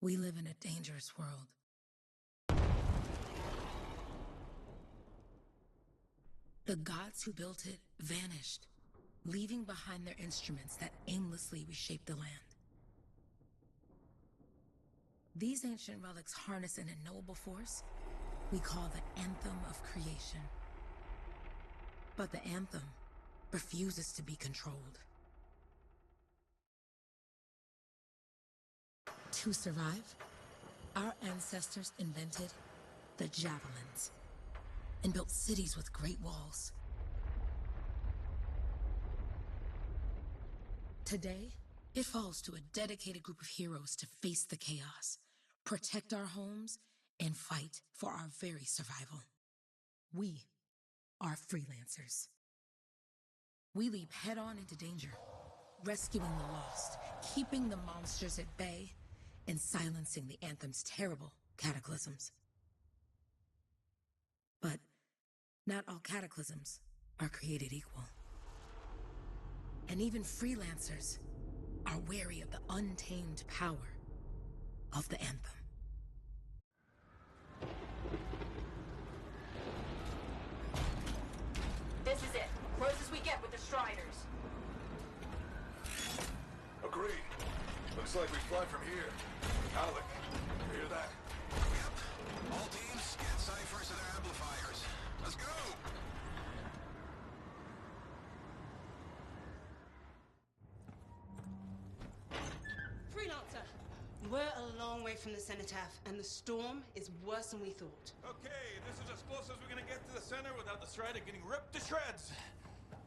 We live in a dangerous world. The gods who built it vanished, leaving behind their instruments that aimlessly reshaped the land. These ancient relics harness an unknowable force we call the Anthem of Creation. But the Anthem refuses to be controlled. To survive, our ancestors invented the javelins and built cities with great walls. Today, it falls to a dedicated group of heroes to face the chaos, protect our homes, and fight for our very survival. We are freelancers. We leap head-on into danger, rescuing the lost, keeping the monsters at bay, and silencing the Anthem's terrible cataclysms. But not all cataclysms are created equal. And even freelancers are wary of the untamed power of the Anthem. This is it. Closest we get with the Striders. Agreed. Looks like we fly from here. Alec, you hear that? Yep. All teams, get ciphers to their amplifiers. Let's go! Freelancer! We're a long way from the cenotaph, and the storm is worse than we thought. Okay, this is as close as we're gonna get to the center without the Strider getting ripped to shreds.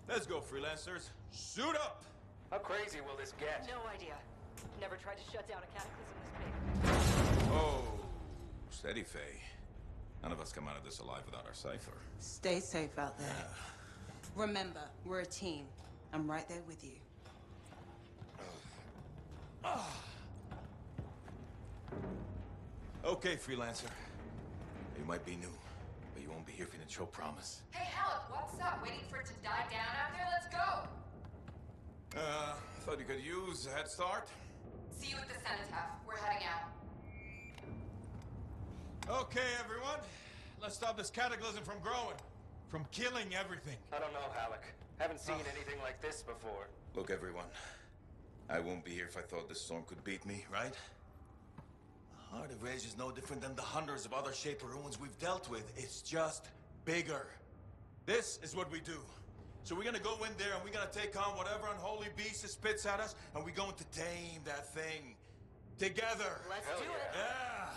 Let's go, freelancers. Suit up! How crazy will this get? No idea. Never tried to shut down a cataclysm this big. Oh, steady, Faye. None of us come out of this alive without our cipher. Stay safe out there. Remember, we're a team. I'm right there with you. Okay, freelancer. You might be new, but you won't be here if you didn't show promise. Hey, Alec, what's up? Waiting for it to die down out there? Let's go! Thought you could use a head start. See you at the cenotaph. We're heading out. Okay, everyone. Let's stop this cataclysm from growing. From killing everything. I don't know, Alec. Haven't seen anything like this before. Look, everyone. I won't be here if I thought this storm could beat me, right? The Heart of Rage is no different than the hundreds of other Shaper ruins we've dealt with. It's just bigger. This is what we do. So we're gonna go in there and we're gonna take on whatever unholy beast it spits at us, and we're going to tame that thing. Together. Let's Hell do it. Yeah.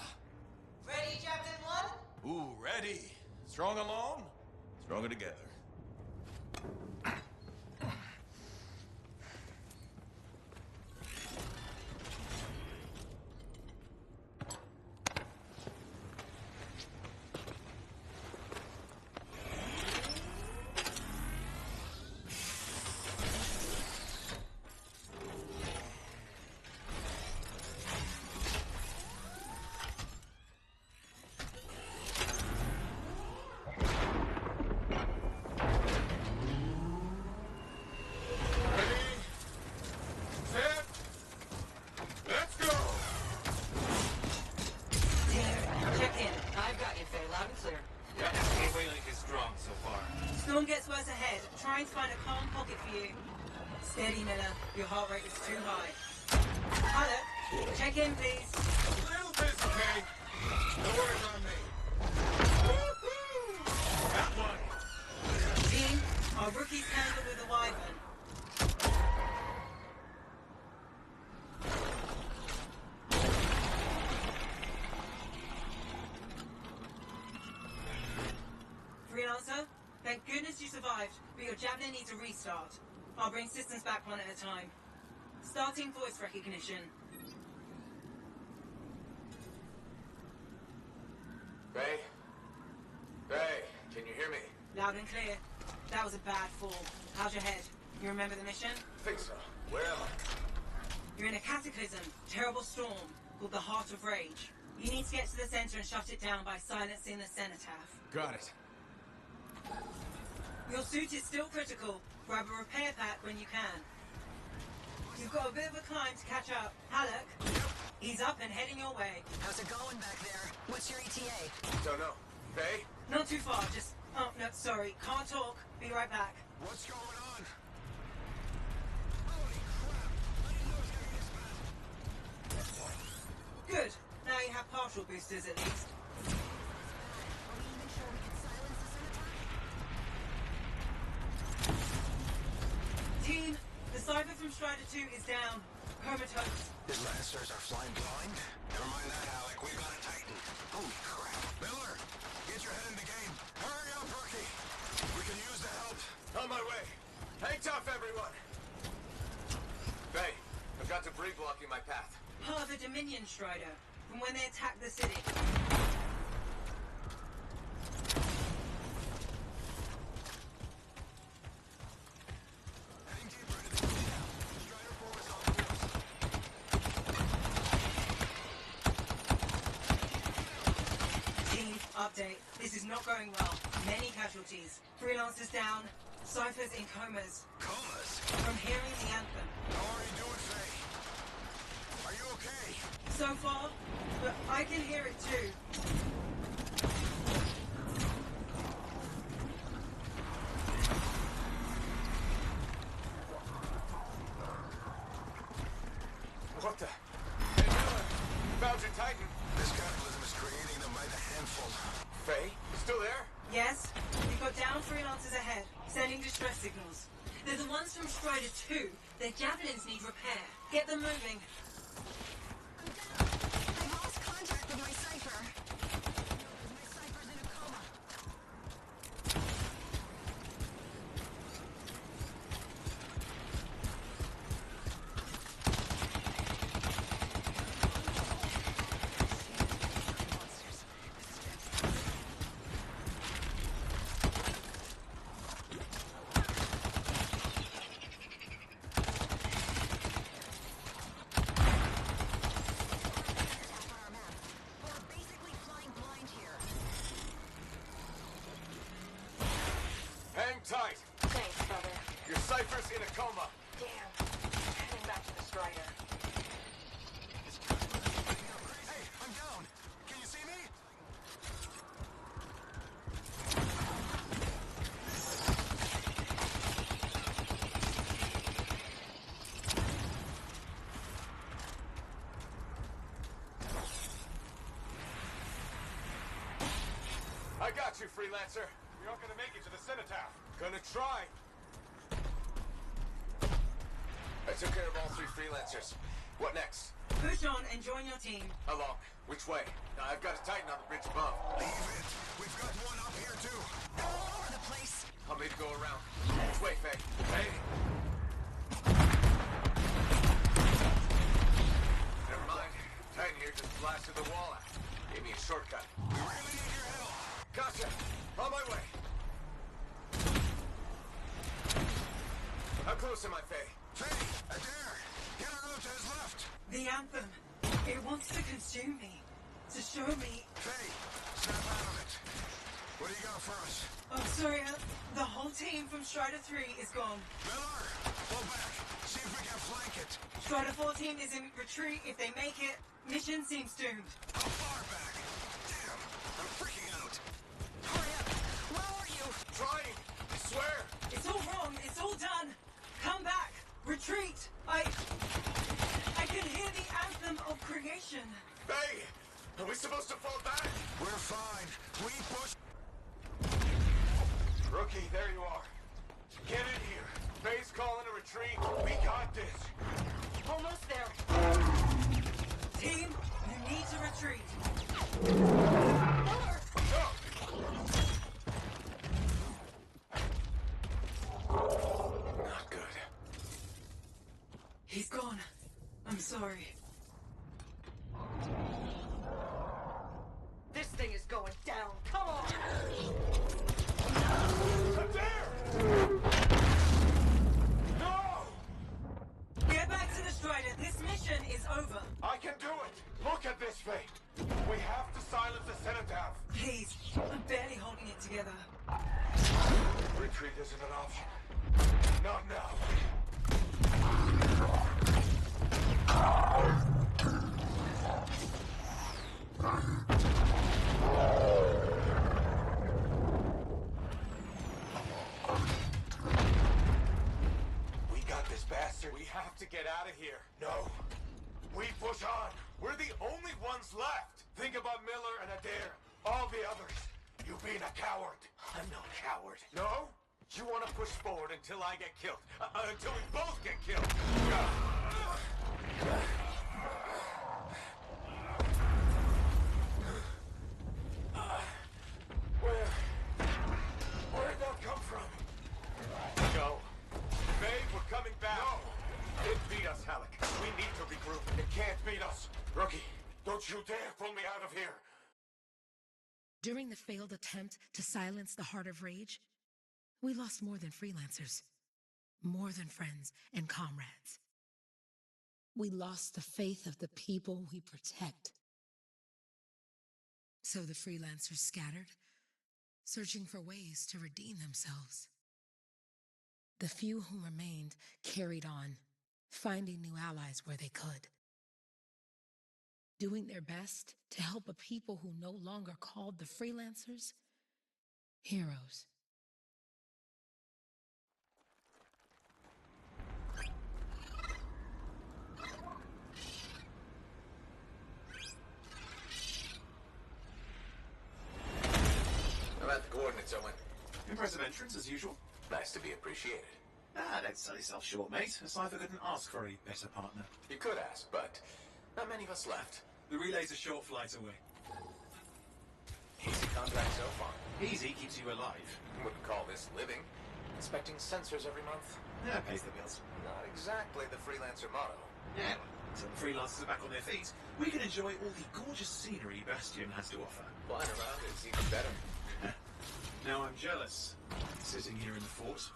Ready, Javelin 1? Ooh, ready. Strong alone, stronger together. Storm gets worse ahead. Trying to find a calm pocket for you. Steady, Miller. Your heart rate is too high. Alec, check in, please. A little busy, Kay. Don't worry about me. That one. Team, our rookies handle with a wyvern. Freelancer, thank goodness you survived, but your Javelin needs a restart. I'll bring systems back one at a time. Starting voice recognition. Ray? Ray, can you hear me? Loud and clear. That was a bad fall. How's your head? You remember the mission? I think so. Where am I? You're in a cataclysm, terrible storm, called the Heart of Rage. You need to get to the center and shut it down by silencing the cenotaph. Got it. Your suit is still critical. Grab a repair pack when you can. You've got a bit of a climb to catch up. Alec, He's up and heading your way. How's it going back there? What's your ETA? Don't know. Faye? Not too far, just... Oh, no, sorry. Can't talk. Be right back. What's going on? Holy crap! I didn't know it was gonna be this bad. Good. Now you have partial boosters at least. Are we even sure we can silence the Centaur? Team, the Cypher from Strider 2 is down. Comatose. His Lancers are flying blind? Never mind that, Alec. We've got a Titan. Holy crap. Miller, get your head in the game. Hurry up, rookie. We can use the help. On my way. Hang tough, everyone. Faye, I've got debris blocking my path. Part of the Dominion Strider, from when they attacked the city. Heading deeper into the city now. Strider 4 is on course. Team, update. This is not going well. Many casualties. Freelancers down. Cyphers in comas. Comas? From hearing the anthem. How are you doing, Faye? Are you okay? So far, but I can hear it too. What the? Hey, Miller! Found your Titan. This capitalism is creating them by the handful. Faye, still there? Yes, we've got down freelancers ahead, sending distress signals. They're the ones from Strider 2. Their javelins need repair. Get them moving. I lost contact with my Cypher. My Cypher's in a coma. Hang tight. Thanks, brother. Your Cypher's in a coma. Damn. Heading back to the Strider. Hey, I'm down. Can you see me? I got you, freelancer. You're not gonna make it to the cenotaph. Gonna try. I took care of all 3 freelancers. What next? Push on and join your team. Along. Which way? I've got a Titan on the bridge above. Leave it. We've got one up here, too. All over the place. I'll maybe go around. Which way, Faye? Hey! Never mind. Titan here just blasted the wall out. Gave me a shortcut. We really need your help. Gotcha! On my way! How close am I, Faye? Faye, Adair, get her out to his left. The anthem. It wants to consume me. To show me... Faye, snap out of it. What do you got for us? Oh, sorry. The whole team from Strider 3 is gone. Miller, pull back. See if we can flank it. Strider 4 team is in retreat. If they make it, mission seems doomed. How far back? Damn, I'm freaking out. Hurry up. Where are you? Trying! I swear! It's all wrong. It's all done. Come back. Retreat. I can hear the anthem of creation. Faye! Are we supposed to fall back? We're fine. We push. Rookie, there you are. Get in here. Faye's calling a retreat. We got this. Almost there. Team, you need to retreat. Miller! Not good. He's gone. I'm sorry. This thing is going down. Come on! Adair! No! Get back to the Strider. This mission is over. I can do it! Look at this, Faye! We have to silence the cenotaph! Please. I'm barely holding it together. Retreat isn't an option. Not now. We got this, bastard. We have to get out of here. No. We push on. We're the only ones left. Think about Miller and Adair. All the others. You being a coward. I'm no coward. No? You want to push forward until I get killed. Until we both get killed. Where'd that come from? No. Babe, we're coming back. No. It beat us, Halleck. We need to regroup. It can't beat us. Rookie, don't you dare pull me out of here. During the failed attempt to silence the Heart of Rage, we lost more than freelancers, more than friends and comrades. We lost the faith of the people we protect. So the freelancers scattered, searching for ways to redeem themselves. The few who remained carried on, finding new allies where they could, doing their best to help a people who no longer called the freelancers heroes. I'm at the coordinates, Owen. Impressive entrance, as usual. Nice to be appreciated. Don't sell yourself short, mate. A cipher couldn't ask for a better partner. You could ask, but not many of us left. The relay's a short flight away. Easy contract so far. Easy keeps you alive. Wouldn't call this living. Inspecting sensors every month. Yeah, pays the bills. Not exactly the freelancer motto. Yeah, until the freelancers are back on their feet, we can enjoy all the gorgeous scenery Bastion has to offer. Flying around is even better. Now I'm jealous, sitting here in the fort.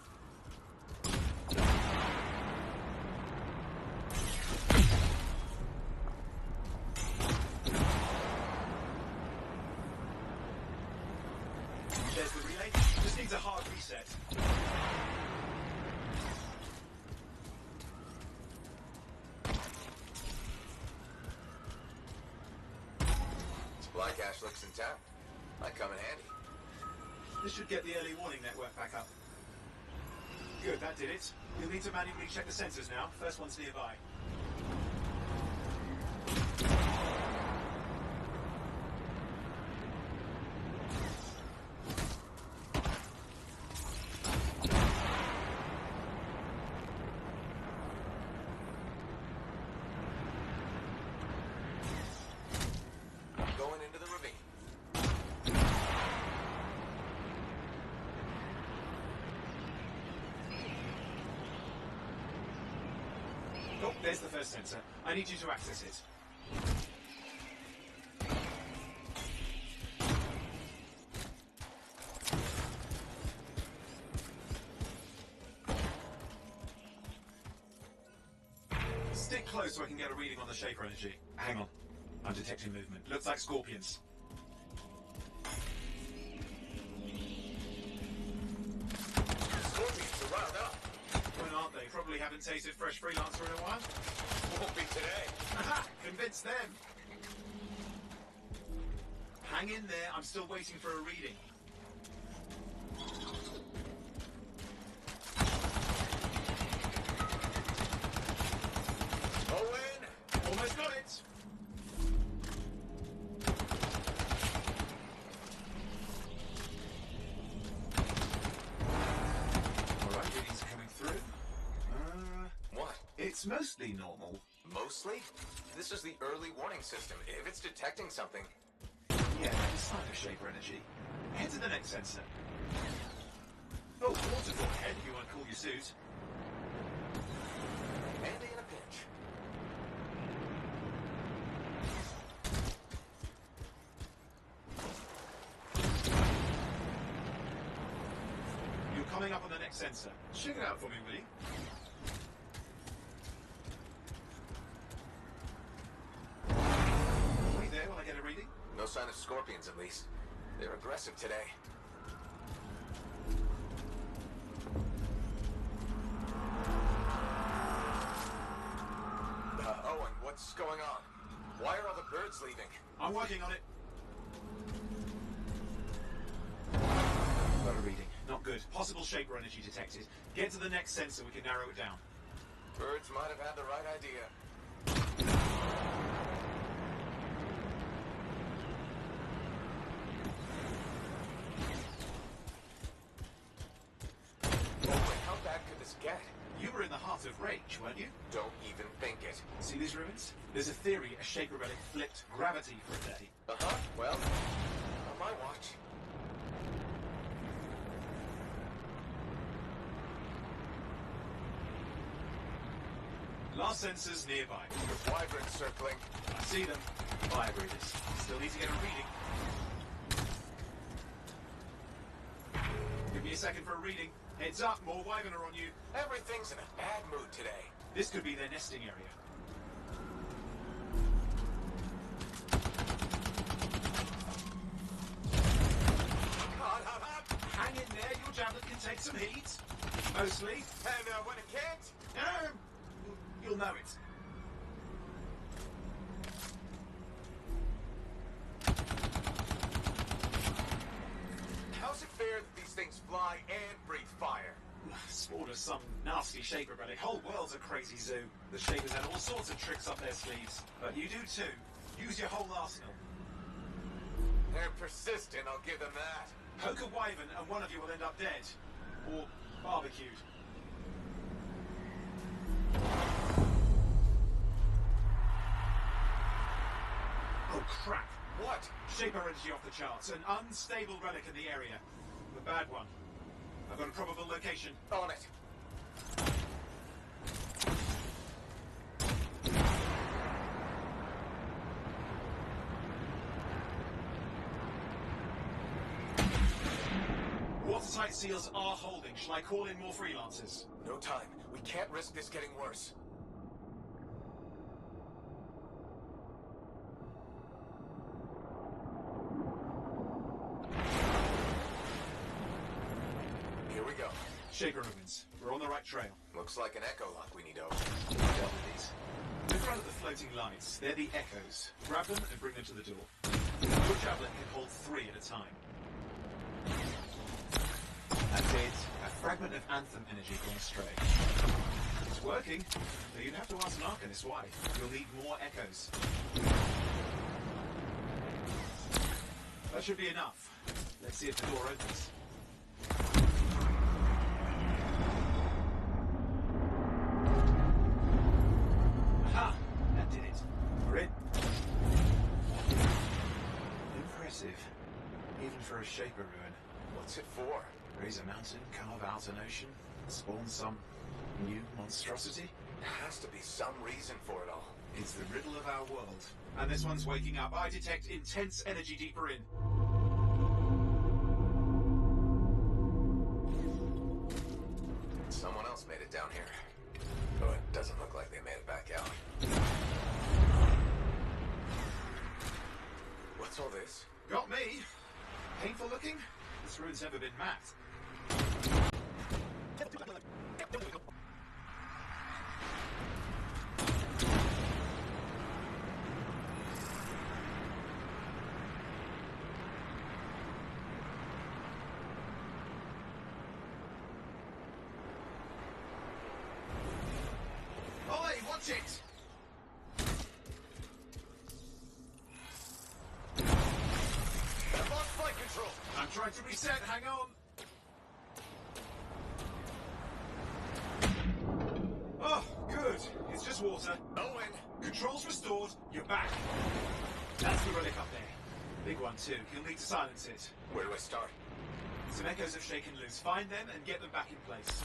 There's the relay. Just needs a hard reset. Supply cache looks intact. Might come in handy. This should get the early warning network back up. Good, that did it. You'll need to manually check the sensors now. First one's nearby. Going into the ravine. Oh, there's the first sensor. I need you to access it. Stick close so I can get a reading on the shaper energy. Hang on. I'm detecting movement. Looks like scorpions. Scorpions are riled up. When aren't they? Probably haven't tasted fresh freelancer in a while. Won't be today. Aha! Convince them! Hang in there, I'm still waiting for a reading. Owen! Almost got it! Alright, readings are coming through. What? It's mostly normal. Mostly? This is the early warning system. If it's detecting something... Yeah, that is sign of shaper energy. Head to the next sensor. Oh, waterfall head if you want to cool your suit. Handy in a pinch. You're coming up on the next sensor. Check it out for me, will you? Wait there while I get a reading. No sign of scorpions, at least. They're aggressive today. Owen, what's going on? Why are all the birds it's leaving. I'm working on it. Got a reading. Not good. Possible Shaper energy detected. Get to the next sensor, we can narrow it down. Birds might have had the right idea. Boy, how bad could this get? You were in the heart of rage, weren't you? Don't even think it. See these ruins? There's a theory a Shaper relic flipped gravity for a day. Uh-huh. Well, on my watch. Last sensors nearby. With wyverns circling. I see them. Fire breathers. Still need to get a reading. Give me a second for a reading. Heads up, more wyvern are on you. Everything's in a bad mood today. This could be their nesting area. Hang in there, your javelin can take some heat. Mostly. And when it can't? You'll know it. How's it fair that these things fly and breathe fire? Spawned as some nasty Shaper relic. Whole world's a crazy zoo. The Shapers had all sorts of tricks up their sleeves. But you do too. Use your whole arsenal. They're persistent, I'll give them that. Poke a wyvern and one of you will end up dead. Or barbecued. Oh crap. What? Shaper energy off the charts. An unstable relic in the area. A bad one. I've got a probable location. On it. Watertight seals are holding. Shall I call in more freelancers? No time. We can't risk this getting worse. Here we go. Shaper ruins. We're on the right trail. Looks like an echo lock we need open. Dealt with these. In front of the floating lights, they're the echoes. Grab them and bring them to the door. Your javelin can hold 3 at a time. That's it. A fragment of Anthem energy gone astray. It's working, but you'd have to ask Narcanist why. You'll need more echoes. That should be enough. Let's see if the door opens. Aha! That did it. We're in. Impressive. Even for a Shaper ruin. What's it for? Raise a mountain, carve out an ocean, spawn some new monstrosity? There has to be some reason for it all. It's the riddle of our world. And this one's waking up. I detect intense energy deeper in. Someone else made it down here. Though it doesn't look like they made it back out. What's all this? Got me. Painful looking? This ruin's never been mapped. Oi, watch it! I've lost flight control! I'm trying to reset, hang on! Oh, good. It's just water. Owen! Controls restored, you're back. That's the relic up there. Big one too, you'll need to silence it. Where do I start? Some echoes have shaken loose. Find them and get them back in place.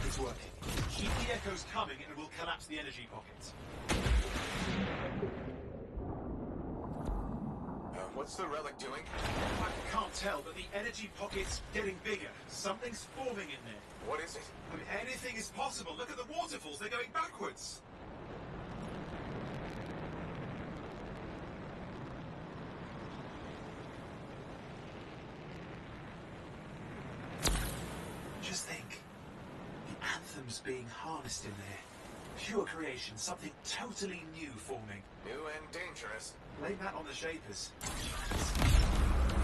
It's working. Keep the echoes coming and we'll collapse the energy pockets. Oh What's the relic doing? I can't tell, but the energy pocket's getting bigger. Something's forming in there. What is it? I mean, anything is possible. Look at the waterfalls, they're going backwards. Just think. The Anthem's being harnessed in there. Pure creation, something totally new forming. New and dangerous. Blame that on the Shapers.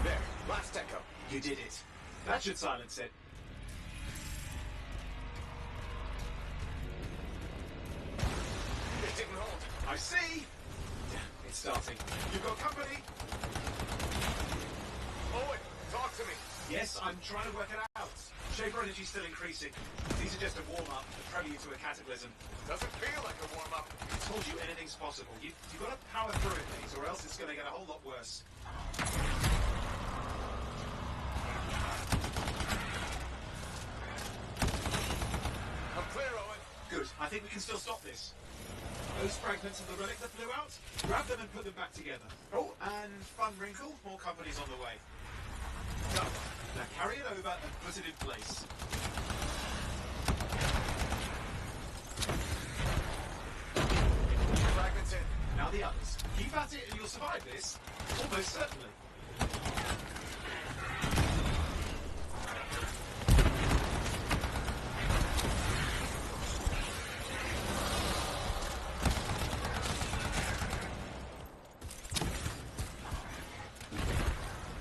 There, last echo. You did it. That should silence it. It didn't hold. I see! It's starting. You've got company! Owen, talk to me. Yes, I'm trying to work it out. Shaper energy's still increasing. These are just a warm-up, a prelude to a cataclysm. Doesn't feel like a warm-up. I told you anything's possible. You've got to power through it, mate, or else it's going to get a whole lot worse. I'm clear, Owen. Good. I think we can still stop this. Those fragments of the relic that flew out, grab them and put them back together. Oh, and fun wrinkle, more company's on the way. Done. Now carry it over and put it in place. Fragments in. Now the others. Keep at it and you'll survive this. Almost certainly.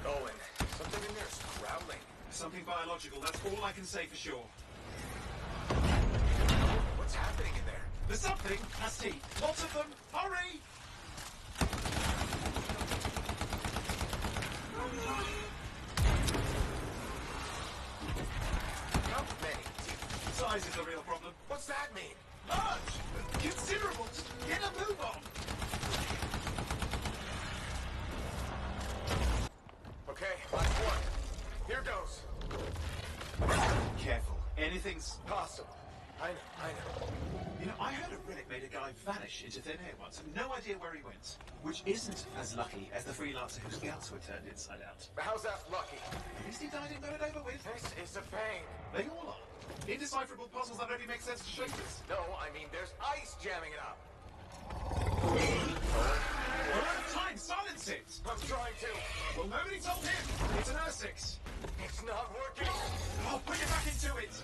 Owen, something in there's growling. Something biological, that's all I can say for sure. What's happening in there? There's something, has teeth. Lots of them. Hurry! How many teeth? Size is the real problem. What's that mean? Large! Considerable! Just get a move on! Okay, last one. Here goes. Careful. Anything's... Possible. I know. You know, I heard a relic made a guy vanish into thin air once. No idea where he went. Which isn't as lucky as the freelancer whose guts were turned inside out. How's that lucky? At least he died and got it over with. This is a pain. They all are. Indecipherable puzzles that only make sense to Shapers. No, I mean there's ice jamming it up. We're out of time. Silence it. I'm trying to. Well, nobody told him. It's an R6. It's not working. Oh, put it back into it.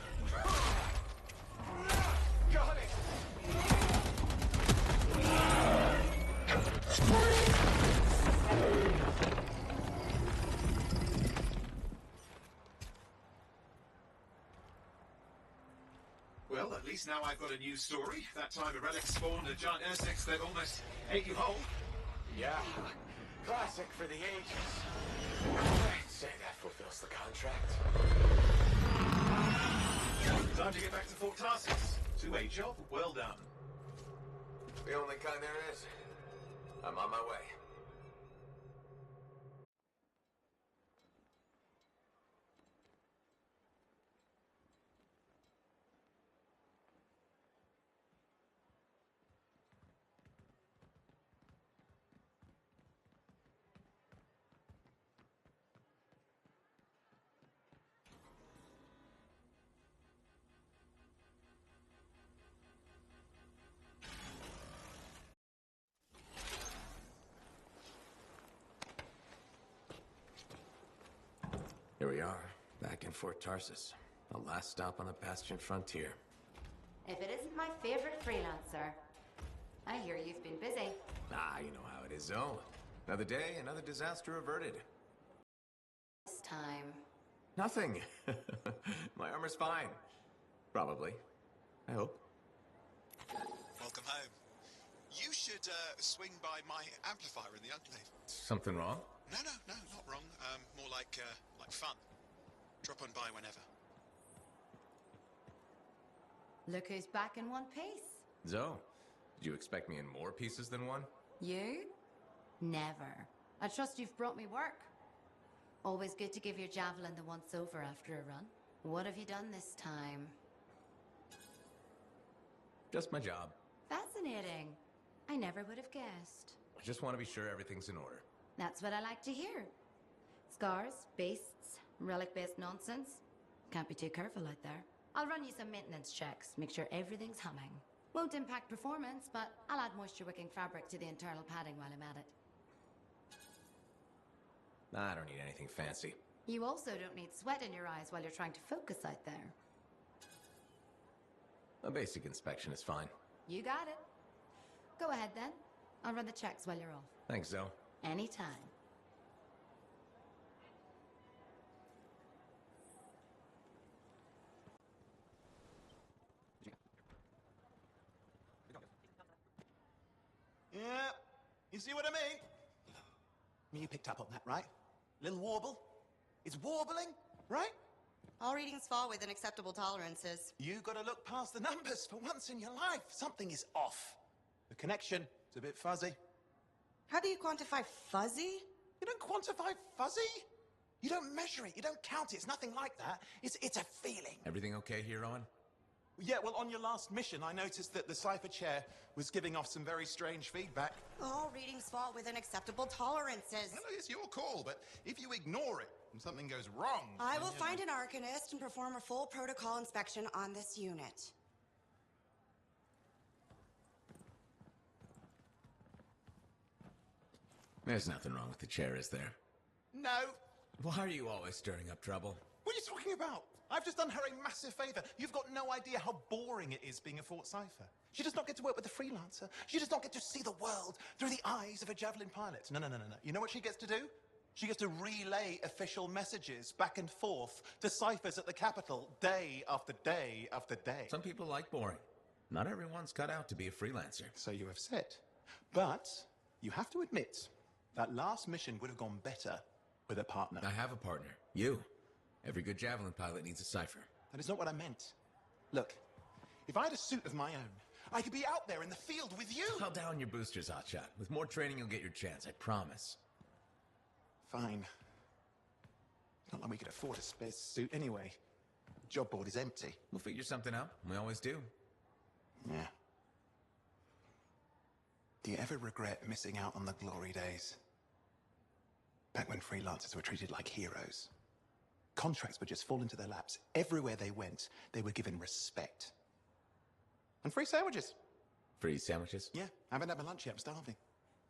Got it. Well, at least now I've got a new story. That time a relic spawned a giant R6 that almost ate you whole. Yeah. Classic for the ages. I'd say that fulfills the contract. Time to get back to Fort Tarsus. Two-way job, well done. The only kind there is. I'm on my way. Here we are, back in Fort Tarsus. The last stop on the Bastion frontier. If it isn't my favorite freelancer. I hear you've been busy. Ah, you know how it is, Zoe. Another day, another disaster averted. This time. Nothing. My armor's fine. Probably. I hope. Welcome home. You should swing by my amplifier in the Enclave. Something wrong? No, not wrong. More like fun. Drop on by whenever. Look who's back in one piece. Zoe, did you expect me in more pieces than one? You? Never. I trust you've brought me work. Always good to give your javelin the once-over after a run. What have you done this time? Just my job. Fascinating. I never would have guessed. I just want to be sure everything's in order. That's what I like to hear. Scars, beasts, relic-based nonsense. Can't be too careful out there. I'll run you some maintenance checks, make sure everything's humming. Won't impact performance, but I'll add moisture-wicking fabric to the internal padding while I'm at it. I don't need anything fancy. You also don't need sweat in your eyes while you're trying to focus out there. A basic inspection is fine. You got it. Go ahead then. I'll run the checks while you're off. Thanks, Zoe. Anytime. Yeah, you see what I mean? You picked up on that, right? Little warble? It's warbling, right? All readings fall within acceptable tolerances. You gotta look past the numbers for once in your life. Something is off. The connection is a bit fuzzy. How do you quantify fuzzy? You don't quantify fuzzy? You don't measure it, you don't count it, it's nothing like that. It's a feeling. Everything okay here, Owen? Yeah, well, on your last mission, I noticed that the cipher chair was giving off some very strange feedback. All readings fall within acceptable tolerances. Well, it's your call, but if you ignore it and something goes wrong... I will find an arcanist and perform a full protocol inspection on this unit. There's nothing wrong with the chair, is there? No. Why are you always stirring up trouble? What are you talking about? I've just done her a massive favor. You've got no idea how boring it is being a Fort Cipher. She does not get to work with a freelancer. She does not get to see the world through the eyes of a Javelin pilot. No. You know what she gets to do? She gets to relay official messages back and forth to ciphers at the Capitol day after day after day. Some people like boring. Not everyone's cut out to be a freelancer. So you have said. But you have to admit, that last mission would have gone better with a partner. I have a partner. You. Every good Javelin pilot needs a cipher. That is not what I meant. Look, if I had a suit of my own, I could be out there in the field with you. I'll down your boosters, Hotshot. With more training, you'll get your chance, I promise. Fine. Not like we could afford a spare suit anyway. The job board is empty. We'll figure something out. We always do. Yeah. Do you ever regret missing out on the glory days? Back when freelancers were treated like heroes. Contracts would just fall into their laps. Everywhere they went, they were given respect. And free sandwiches. Free sandwiches? Yeah, I haven't had my lunch yet. I'm starving.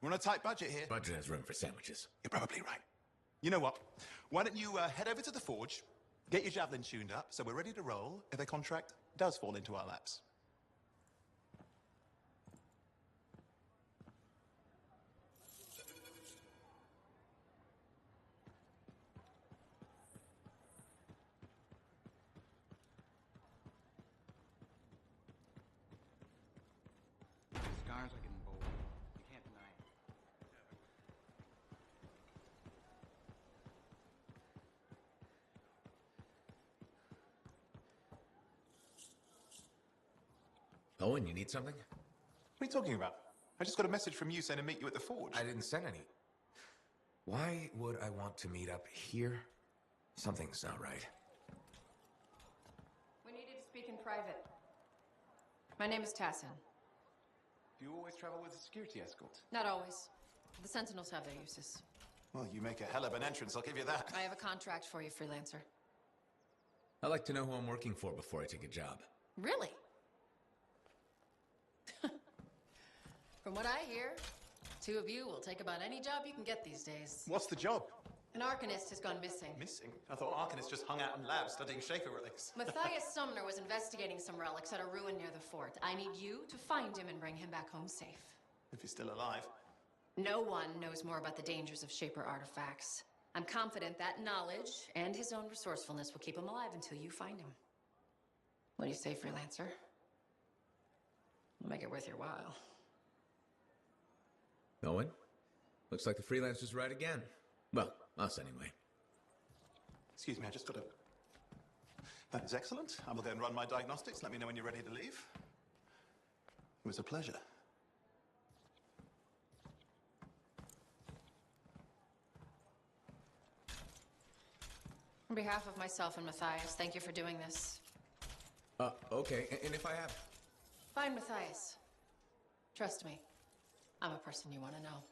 We're on a tight budget here. Budget has room for sandwiches. You're probably right. You know what? Why don't you head over to the forge, get your Javelin tuned up, so we're ready to roll if a contract does fall into our laps. Scars are getting bold. You can't deny it. Owen, you need something? What are you talking about? I just got a message from you saying to meet you at the forge. I didn't send any. Why would I want to meet up here? Something's not right. We needed to speak in private. My name is Tassin. Do you always travel with a security escort? Not always. The Sentinels have their uses. Well, you make a hell of an entrance, I'll give you that. I have a contract for you, freelancer. I like to know who I'm working for before I take a job. Really? From what I hear, two of you will take about any job you can get these days. What's the job? An Arcanist has gone missing. Missing? I thought Arcanists just hung out in labs studying Shaper relics. Matthias Sumner was investigating some relics at a ruin near the fort. I need you to find him and bring him back home safe. If he's still alive. No one knows more about the dangers of Shaper artifacts. I'm confident that knowledge and his own resourcefulness will keep him alive until you find him. What do you say, freelancer? We'll make it worth your while. Owen? Looks like the freelancer's right again. Well, us anyway. Excuse me, I just got to... That is excellent. I will go and run my diagnostics. Let me know when you're ready to leave. It was a pleasure. On behalf of myself and Matthias, thank you for doing this. Okay. And if I have... Find Matthias. Trust me, I'm a person you want to know.